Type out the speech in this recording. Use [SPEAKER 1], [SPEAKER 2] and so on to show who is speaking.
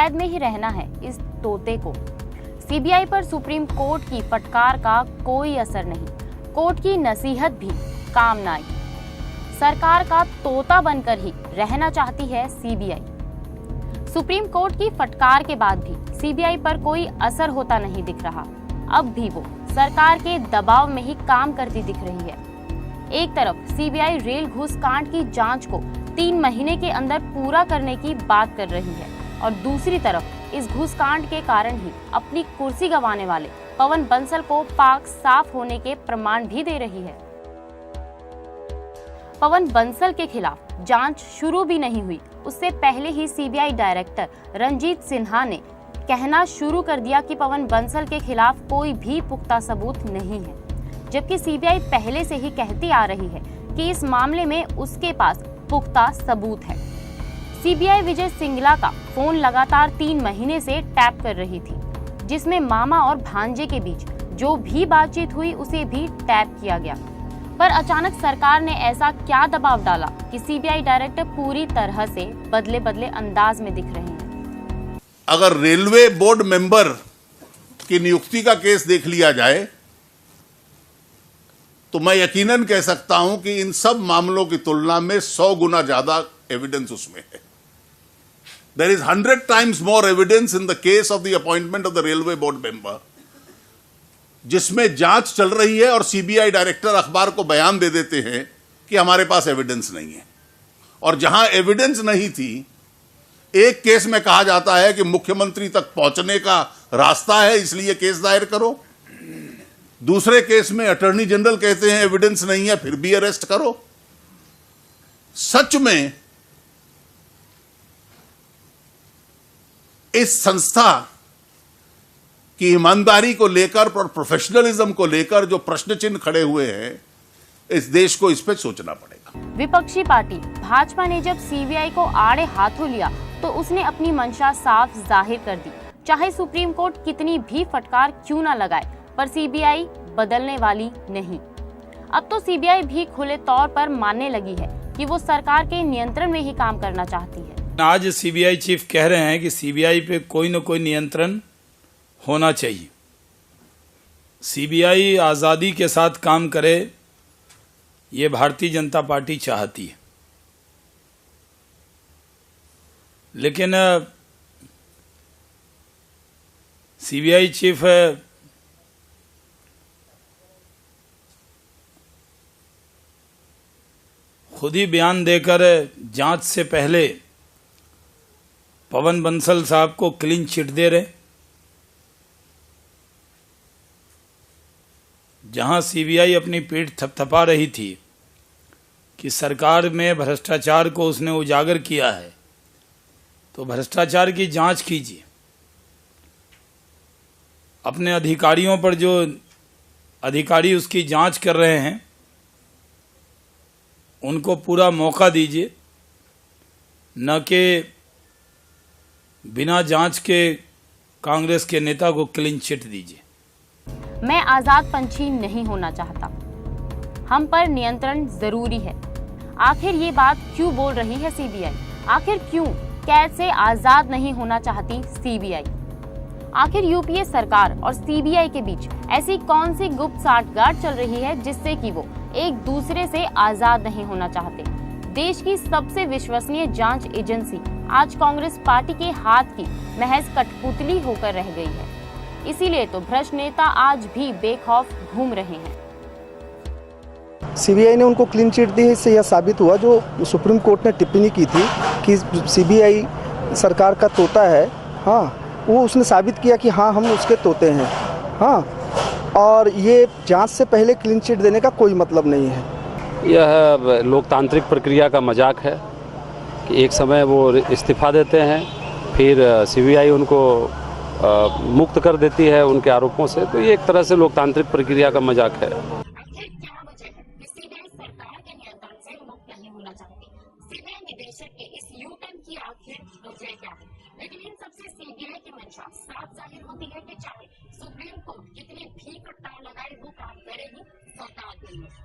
[SPEAKER 1] कैद में ही रहना है इस तोते को। सीबीआई पर सुप्रीम कोर्ट की फटकार का कोई असर नहीं, कोर्ट की नसीहत भी काम न आई। सरकार का तोता बनकर ही रहना चाहती है सीबीआई। सुप्रीम कोर्ट की फटकार के बाद भी सीबीआई पर कोई असर होता नहीं दिख रहा। अब भी वो सरकार के दबाव में ही काम करती दिख रही है। एक तरफ सीबीआई रेल घूस कांड की जांच को 3 महीने के अंदर पूरा करने की बात कर रही है और दूसरी तरफ इस घूसकांड के कारण ही अपनी कुर्सी गंवाने वाले पवन बंसल को पाक साफ होने के प्रमाण भी दे रही है। पवन बंसल के खिलाफ जांच शुरू भी नहीं हुई, उससे पहले ही सीबीआई डायरेक्टर रंजीत सिन्हा ने कहना शुरू कर दिया कि पवन बंसल के खिलाफ कोई भी पुख्ता सबूत नहीं है, जबकि सीबीआई पहले से ही कहती आ रही है कि इस मामले में उसके पास पुख्ता सबूत है। सीबीआई विजय सिंगला का फोन लगातार 3 महीने से टैप कर रही थी, जिसमें मामा और भांजे के बीच जो भी बातचीत हुई उसे भी टैप किया गया। पर अचानक सरकार ने ऐसा क्या दबाव डाला कि सीबीआई डायरेक्टर पूरी तरह से बदले बदले अंदाज में दिख रहे हैं।
[SPEAKER 2] अगर रेलवे बोर्ड मेंबर की नियुक्ति का केस देख लिया जाए तो मैं यकीनन कह सकता हूं कि इन सब मामलों की तुलना में 100 गुना ज्यादा एविडेंस उसमें है। There is 100 times more evidence in the case of the appointment of the railway board member, जिसमें जांच चल रही है और सीबीआई डायरेक्टर अखबार को बयान दे देते हैं कि हमारे पास एविडेंस नहीं है। और जहां एविडेंस नहीं थी, एक केस में कहा जाता है कि मुख्यमंत्री तक पहुंचने का रास्ता है इसलिए केस दायर करो, दूसरे केस में अटॉर्नी जनरल कहते हैं एविडेंस नहीं है फिर भी अरेस्ट करो। सच में इस संस्था की ईमानदारी को लेकर और प्रोफेशनलिज्म को लेकर जो प्रश्न चिन्ह खड़े हुए हैं, इस देश को इस पे सोचना पड़ेगा।
[SPEAKER 1] विपक्षी पार्टी भाजपा ने जब सीबीआई को आड़े हाथों लिया तो उसने अपनी मंशा साफ जाहिर कर दी। चाहे सुप्रीम कोर्ट कितनी भी फटकार क्यों न लगाए, पर सीबीआई बदलने वाली नहीं। अब तो सीबीआई भी खुले तौर पर मानने लगी है कि वो सरकार के नियंत्रण में ही काम करना चाहती है।
[SPEAKER 3] आज सीबीआई चीफ कह रहे हैं कि सीबीआई पे कोई न कोई नियंत्रण होना चाहिए, सीबीआई आज़ादी के साथ काम करे, ये भारतीय जनता पार्टी चाहती है। लेकिन सीबीआई चीफ खुद ही बयान देकर जांच से पहले पवन बंसल साहब को क्लीन चिट दे रहे, जहां सीबीआई अपनी पीठ थपथपा रही थी कि सरकार में भ्रष्टाचार को उसने उजागर किया है, तो भ्रष्टाचार की जांच कीजिए। अपने अधिकारियों पर जो अधिकारी उसकी जांच कर रहे हैं उनको पूरा मौका दीजिए, न कि बिना जांच के कांग्रेस के नेता को क्लीन चिट दीजिए।
[SPEAKER 1] मैं आजाद पंछी नहीं होना चाहता, हम पर नियंत्रण जरूरी है। आखिर ये बात क्यों बोल रही है सीबीआई? आखिर क्यों कैद से आजाद नहीं होना चाहती सीबीआई? आखिर यूपीए सरकार और सीबीआई के बीच ऐसी कौन सी गुप्त साठगांठ चल रही है जिससे कि वो एक दूसरे से आजाद नहीं होना चाहते? देश की सबसे विश्वसनीय जांच एजेंसी आज कांग्रेस पार्टी के हाथ की महज कठपुतली होकर रह गई है। इसीलिए तो भ्रष्ट नेता आज भी बेखौफ घूम रहे हैं।
[SPEAKER 4] सीबीआई ने उनको क्लीन चिट दी, इससे यह साबित हुआ जो सुप्रीम कोर्ट ने टिप्पणी की थी कि सीबीआई सरकार का तोता है, हाँ, वो उसने साबित किया कि हाँ हम उसके तोते हैं, हाँ। और ये जांच से पहले क्लीन चिट देने का कोई मतलब नहीं है।
[SPEAKER 5] यह लोकतांत्रिक प्रक्रिया का मजाक है कि एक समय वो इस्तीफा देते हैं, फिर सीबीआई उनको मुक्त कर देती है उनके आरोपों से, तो ये एक तरह से लोकतांत्रिक प्रक्रिया का मजाक है।
[SPEAKER 1] लेकिन इन सबसे सीबीआई की मंशा साफ जाहिर होती है कि चाहे सुप्रीम कोर्ट कितनी भी कट्टा लगाए वो काम करेगी सरकार के लिए।